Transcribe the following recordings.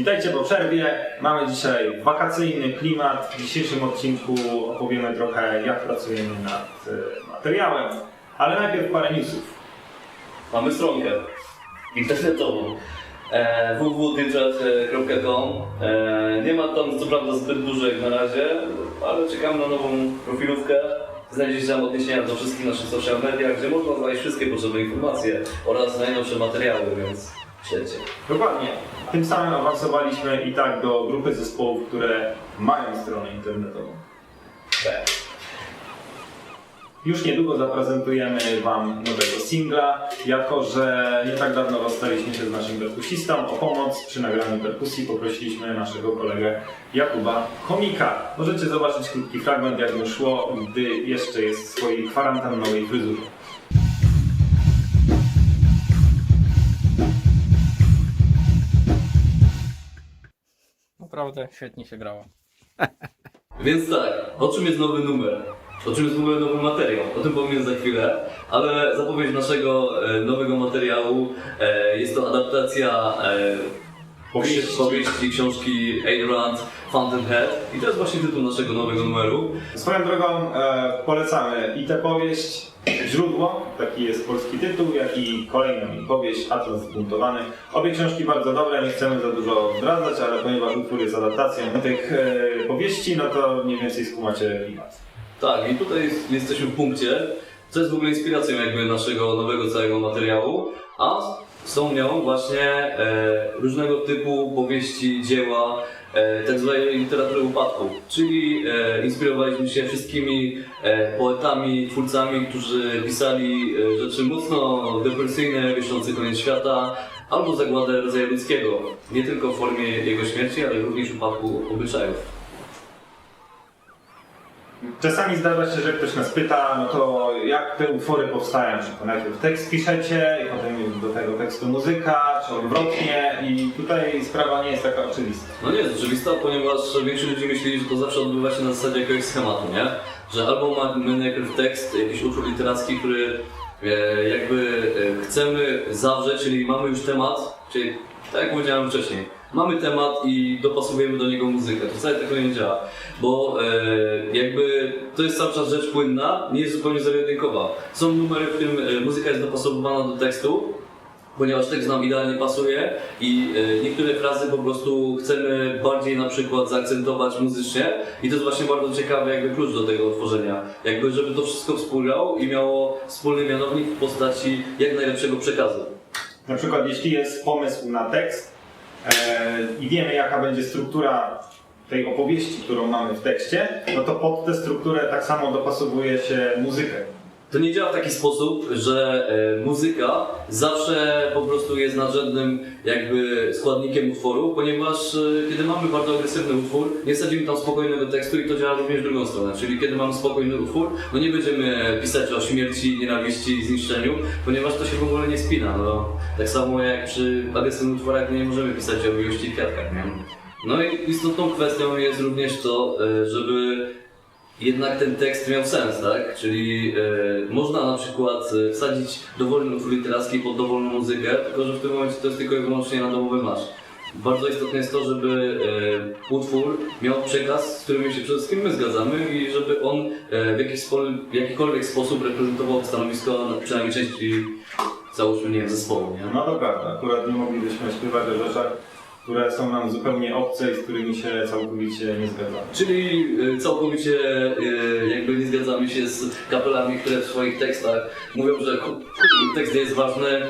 Witajcie po przerwie. Mamy dzisiaj wakacyjny klimat. W dzisiejszym odcinku opowiemy trochę, jak pracujemy nad materiałem, ale najpierw parę newsów. Mamy stronkę internetową www.djchat.com. Nie ma tam co prawda zbyt dużo jak na razie, ale czekam na nową profilówkę. Znajdziecie tam odniesienia do wszystkich naszych social mediach, gdzie można znaleźć wszystkie potrzebne informacje oraz najnowsze materiały, więc śledźcie. Dokładnie. Tym samym awansowaliśmy i tak do grupy zespołów, które mają stronę internetową. Tak. Już niedługo zaprezentujemy Wam nowego singla, jako że nie tak dawno rozstaliśmy się z naszym perkusistą. O pomoc przy nagraniu perkusji poprosiliśmy naszego kolegę Jakuba Chomika. Możecie zobaczyć krótki fragment, jak mu szło, gdy jeszcze jest w swojej kwarantannowej fryzurze. Naprawdę świetnie się grało. Więc tak, o czym jest nowy numer? O czym jest w ogóle nowy materiał? O tym powiem za chwilę, ale zapowiedź naszego nowego materiału jest to adaptacja powieści książki Ayn Rand Fountainhead i to jest właśnie tytuł naszego nowego numeru. Swoją drogą polecamy i tę powieść, Źródło, taki jest polski tytuł, jak i kolejną powieść, Atlas Zbuntowany. Obie książki bardzo dobre, nie chcemy za dużo zdradzać, ale ponieważ utwór jest adaptacją tych powieści, no to mniej więcej skumacie klimat. Tak, i tutaj jesteśmy w punkcie, co jest w ogóle inspiracją jakby naszego nowego całego materiału, a są nią właśnie różnego typu powieści, dzieła, tak zwanej literatury upadku, czyli inspirowaliśmy się wszystkimi poetami, twórcami, którzy pisali rzeczy mocno depresyjne, wieszczące koniec świata, albo zagładę rodzaju ludzkiego, nie tylko w formie jego śmierci, ale również upadku obyczajów. Czasami zdarza się, że ktoś nas pyta, no to jak te utwory powstają? Czy to najpierw tekst piszecie i potem do tego tekstu muzyka, czy odwrotnie? I tutaj sprawa nie jest taka oczywista. No nie jest oczywista, ponieważ większość ludzi myśli, że to zawsze odbywa się na zasadzie jakiegoś schematu, nie? Że albo mamy najpierw tekst, jakiś utwór literacki, który jakby chcemy zawrzeć, czyli mamy już temat, czyli tak jak powiedziałem wcześniej. Mamy temat i dopasowujemy do niego muzykę. To wcale tak nie działa, bo jakby to jest cały czas rzecz płynna, nie jest zupełnie zero-jedynkowa. Są numery, w którym muzyka jest dopasowywana do tekstu, ponieważ tekst nam idealnie pasuje i niektóre frazy po prostu chcemy bardziej na przykład zaakcentować muzycznie i to jest właśnie bardzo ciekawy jakby klucz do tego tworzenia. Jakby żeby to wszystko współgrało i miało wspólny mianownik w postaci jak najlepszego przekazu. Na przykład jeśli jest pomysł na tekst, i wiemy, jaka będzie struktura tej opowieści, którą mamy w tekście, no to pod tę strukturę tak samo dopasowuje się muzykę. To nie działa w taki sposób, że muzyka zawsze po prostu jest nadrzędnym jakby składnikiem utworu, ponieważ kiedy mamy bardzo agresywny utwór, nie wsadzimy tam spokojnego tekstu i to działa również w drugą stronę. Czyli kiedy mamy spokojny utwór, no nie będziemy pisać o śmierci, nienawiści, zniszczeniu, ponieważ to się w ogóle nie spina. No, tak samo jak przy agresywnych utworach nie możemy pisać o miłości i kwiatkach. Nie? No i istotną kwestią jest również to, żeby jednak ten tekst miał sens, tak? Czyli można na przykład wsadzić dowolny utwór literacki pod dowolną muzykę, tylko że w tym momencie to jest tylko i wyłącznie na domowy marsz. Bardzo istotne jest to, żeby utwór miał przekaz, z którym się przede wszystkim my zgadzamy i żeby on w jakikolwiek sposób reprezentował stanowisko przynajmniej części, załóżmy, nie wiem, zespołu, nie? No to prawda, akurat nie moglibyśmy śpiewać o rzeczach, które są nam zupełnie obce i z którymi się całkowicie nie zgadzamy. Czyli całkowicie jakby nie zgadzamy się z kapelami, które w swoich tekstach mówią, że tekst nie jest ważny,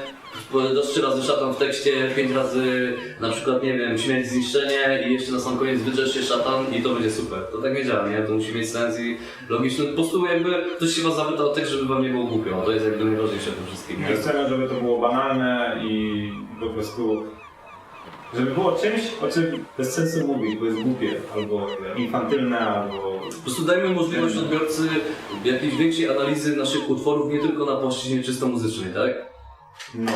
dodasz 3 razy szatan w tekście, 5 razy na przykład, nie wiem, śmierć, zniszczenie i jeszcze na sam koniec wydrzesz się szatan i to będzie super. To tak nie działa, nie? To musi mieć sens i logiczny. Po prostu jakby ktoś się was zapyta o tekst, żeby wam nie było głupio. To jest jakby najważniejsze przede wszystkim. Nie chcemy, żeby to było banalne i po prostu żeby było czymś, o czym bez sensu mówić, bo jest głupie, albo infantylne, albo... Po prostu dajmy możliwość odbiorcy jakiejś większej analizy naszych utworów, nie tylko na płaszczyźnie czysto muzycznej, tak? No.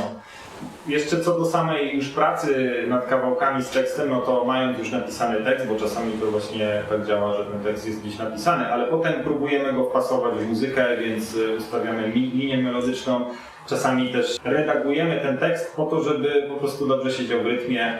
Jeszcze co do samej już pracy nad kawałkami z tekstem, no to mając już napisany tekst, bo czasami to właśnie tak działa, że ten tekst jest gdzieś napisany, ale potem próbujemy go wpasować w muzykę, więc ustawiamy linię melodyczną. Czasami też redagujemy ten tekst po to, żeby po prostu dobrze siedział w rytmie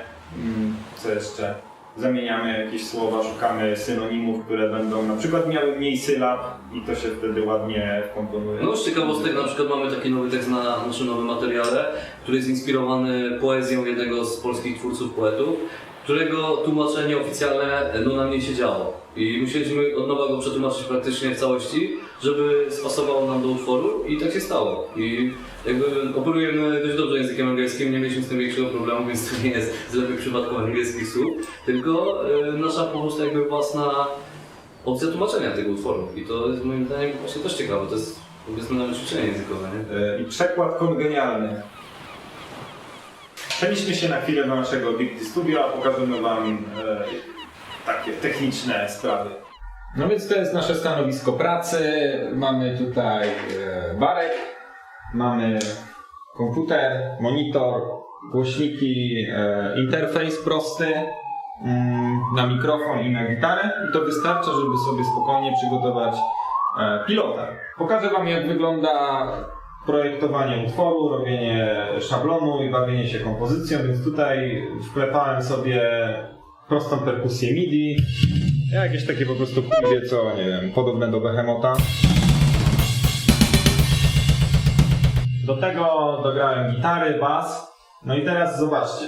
Co jeszcze? Zamieniamy jakieś słowa, szukamy synonimów, które będą na przykład miały mniej sylab i to się wtedy ładnie wkomponuje. No z ciekawostek na przykład mamy taki nowy tekst na naszym nowym materiale, który jest inspirowany poezją jednego z polskich twórców, poetów, którego tłumaczenie oficjalne na mnie się działo. I musieliśmy od nowa go przetłumaczyć praktycznie w całości, żeby spasowało nam do utworu i tak się stało. I jakby operujemy dość dobrze językiem angielskim, nie mieliśmy z tym większego problemu, więc to nie jest zlepek przypadkowych angielskich słów, tylko nasza po prostu jakby własna opcja tłumaczenia tego utworu. I to jest moim zdaniem właśnie też ciekawe, to jest powiedzmy nawet ćwiczenie językowe, nie? I przekład kongenialny. Przenieśmy się na chwilę do naszego Big Studio, a pokażemy Wam takie techniczne sprawy. No więc to jest nasze stanowisko pracy. Mamy tutaj barek, mamy komputer, monitor, głośniki, interfejs prosty na mikrofon i na gitarę. I to wystarcza, żeby sobie spokojnie przygotować pilota. Pokażę Wam, jak wygląda projektowanie utworu, robienie szablonu i bawienie się kompozycją, więc tutaj wklepałem sobie prostą perkusję MIDI. Jakieś takie po prostu wie co, nie wiem, podobne do Behemota. Do tego dograłem gitary, bas. No i teraz zobaczcie.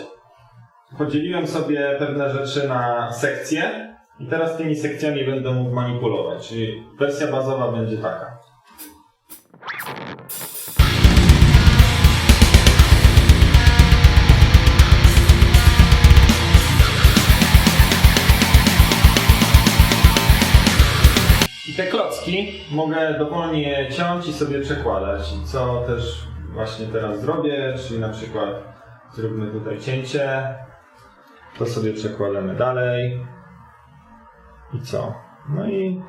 Podzieliłem sobie pewne rzeczy na sekcje i teraz tymi sekcjami będę mógł manipulować, czyli wersja bazowa będzie taka. I te klocki mogę dowolnie ciąć i sobie przekładać, co też właśnie teraz zrobię, czyli na przykład zróbmy tutaj cięcie, to sobie przekładamy dalej i co? No i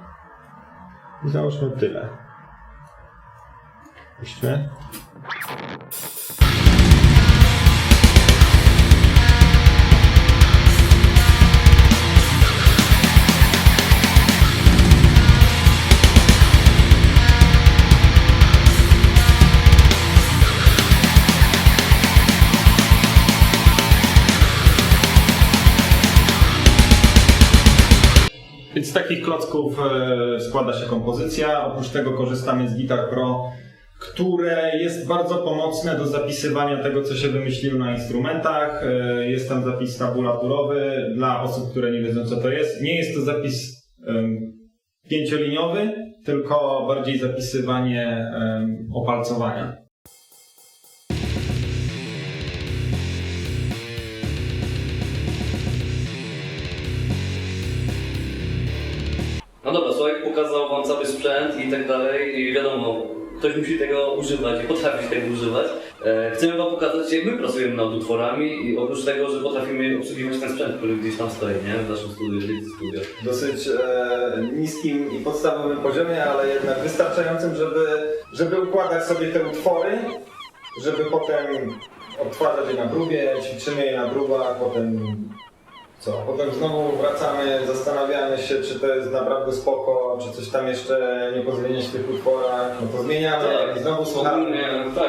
załóżmy tyle. Puśćmy. Więc z takich klocków składa się kompozycja. Oprócz tego korzystamy z Guitar Pro, które jest bardzo pomocne do zapisywania tego, co się wymyśliło na instrumentach. Jest tam zapis tabulaturowy dla osób, które nie wiedzą, co to jest. Nie jest to zapis pięcioliniowy, tylko bardziej zapisywanie opalcowania. No dobra, Sławek pokazał Wam cały sprzęt i tak dalej i wiadomo, ktoś musi tego używać i potrafi tego używać. Chcemy Wam pokazać, jak my pracujemy nad utworami i oprócz tego, że potrafimy obsługiwać ten sprzęt, który gdzieś tam stoi, nie? W naszym studiu. Dosyć niskim i podstawowym poziomie, ale jednak wystarczającym, żeby układać sobie te utwory, żeby potem odtwarzać je na próbie, ćwiczymy je na próbach, potem co? Potem znowu wracamy, zastanawiamy się, czy to jest naprawdę spoko, czy coś tam jeszcze nie pozmieniać w tych utworach, no to zmieniamy i znowu słuchamy.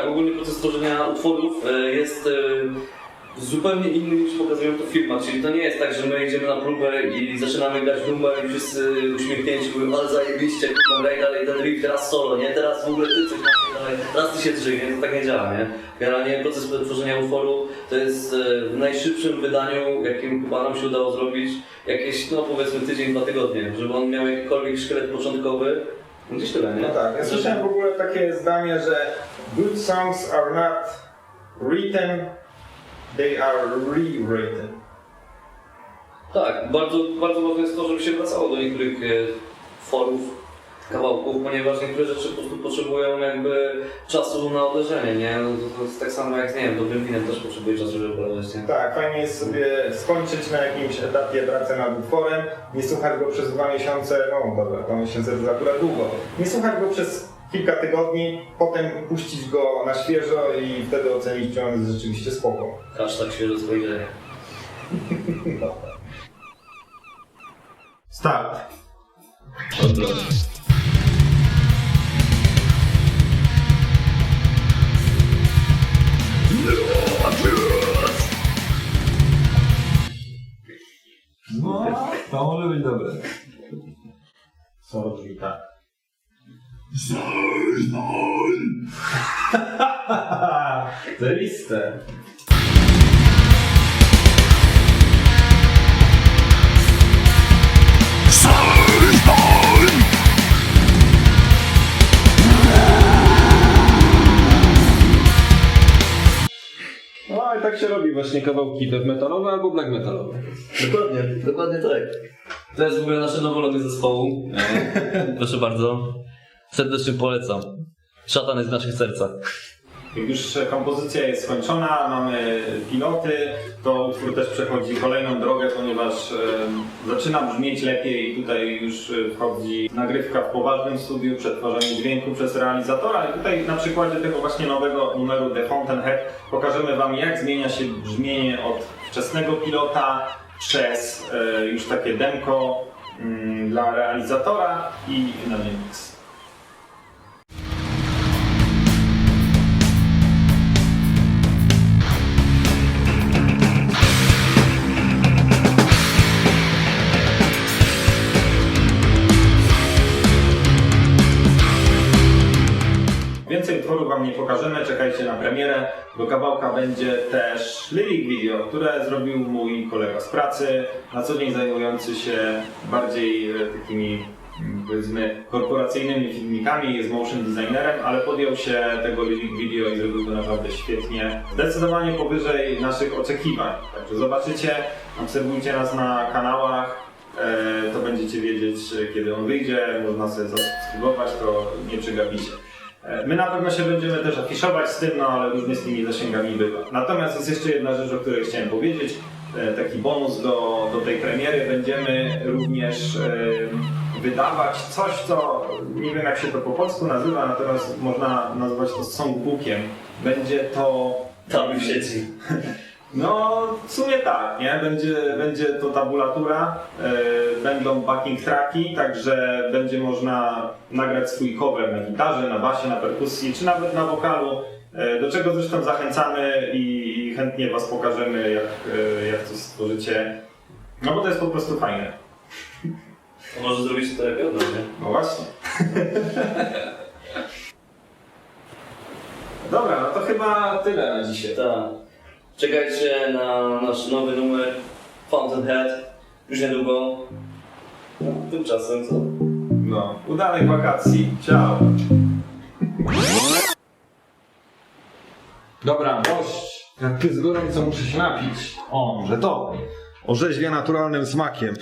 Ogólnie proces tworzenia utworów jest zupełnie inny niż pokazują to w filmach, czyli to nie jest tak, że my idziemy na próbę i zaczynamy grać numer i wszyscy uśmiechnięci mówią, ale zajebiście, kurwa, graj dalej ten riff, teraz solo, nie? Teraz w ogóle ty coś masz dalej, teraz ty się drzyj, nie? To tak nie działa, nie? Generalnie proces tworzenia utworu to jest w najszybszym wydaniu, jakim chyba nam się udało zrobić, jakieś, no powiedzmy tydzień, 2 tygodnie, żeby on miał jakikolwiek szkielet początkowy. Gdzieś tyle, nie? No tak, ja słyszałem w ogóle takie zdanie, że good songs are not written, they are rewritten. Tak, bardzo ważne jest to, żeby się wracało do niektórych forów, kawałków, ponieważ niektóre rzeczy po prostu potrzebują jakby czasu na uderzenie, nie? No to jest tak samo jak, nie wiem, dobrym winem też potrzebuje czasu, żeby poleżeć, nie? Tak, fajnie jest sobie skończyć na jakimś etapie pracę nad utworem, nie słuchać go przez 2 miesiące, no dobra, 2 miesiące to akurat długo, nie słuchać go przez kilka tygodni, potem puścić go na świeżo i wtedy ocenić, czy on jest rzeczywiście spoko. Hashtag świeże spojrzenie. Start. Dobra. Słowo brzmi tak. Zajebiste. No i tak się robi właśnie kawałki death metalowe albo black metalowe. Dokładnie tak. To jest w ogóle nasze nowe logo zespołu. Proszę bardzo. Serdecznie polecam. Szatan jest w naszych sercach. Jak już kompozycja jest skończona, mamy piloty, to utwór też przechodzi kolejną drogę, ponieważ zaczyna brzmieć lepiej. Tutaj już wchodzi nagrywka w poważnym studiu, przetwarzanie dźwięku przez realizatora. I tutaj na przykładzie tego właśnie nowego numeru The Fountainhead pokażemy Wam, jak zmienia się brzmienie od wczesnego pilota przez już takie demko dla realizatora i finalny mix. Więcej utworów Wam nie pokażemy, czekajcie na premierę. Do kawałka będzie też lyric video, które zrobił mój kolega z pracy, na co dzień zajmujący się bardziej takimi, powiedzmy, korporacyjnymi filmikami, jest motion designerem, ale podjął się tego lyric video i zrobił to naprawdę świetnie. Zdecydowanie powyżej naszych oczekiwań. Także zobaczycie, obserwujcie nas na kanałach, to będziecie wiedzieć, kiedy on wyjdzie, można sobie zasubskrybować, to nie przegapicie. My na pewno się będziemy też afiszować z tym, no ale różnie z tymi zasięgami bywa. Natomiast jest jeszcze jedna rzecz, o której chciałem powiedzieć. Taki bonus do tej premiery. Będziemy również wydawać coś, co nie wiem jak się to po polsku nazywa, natomiast można nazwać to songbookiem. Będzie to... Tam w sieci. No, w sumie tak, nie? Będzie to tabulatura, będą backing tracki, także będzie można nagrać swój cover na gitarze, na basie, na perkusji, czy nawet na wokalu, do czego zresztą zachęcamy i chętnie Was pokażemy, jak to stworzycie, no bo to jest po prostu fajne. To może zrobić to lepiej od nas, nie? No właśnie. Dobra, no to chyba tyle na dzisiaj. Tak. Czekajcie na nasz nowy numer Fountainhead. Już niedługo. Tymczasem co? No, udanych wakacji. Ciao. Dobra, dość. Jak ty z gorąco muszę się napić. O, może to. Orzeźwia naturalnym smakiem.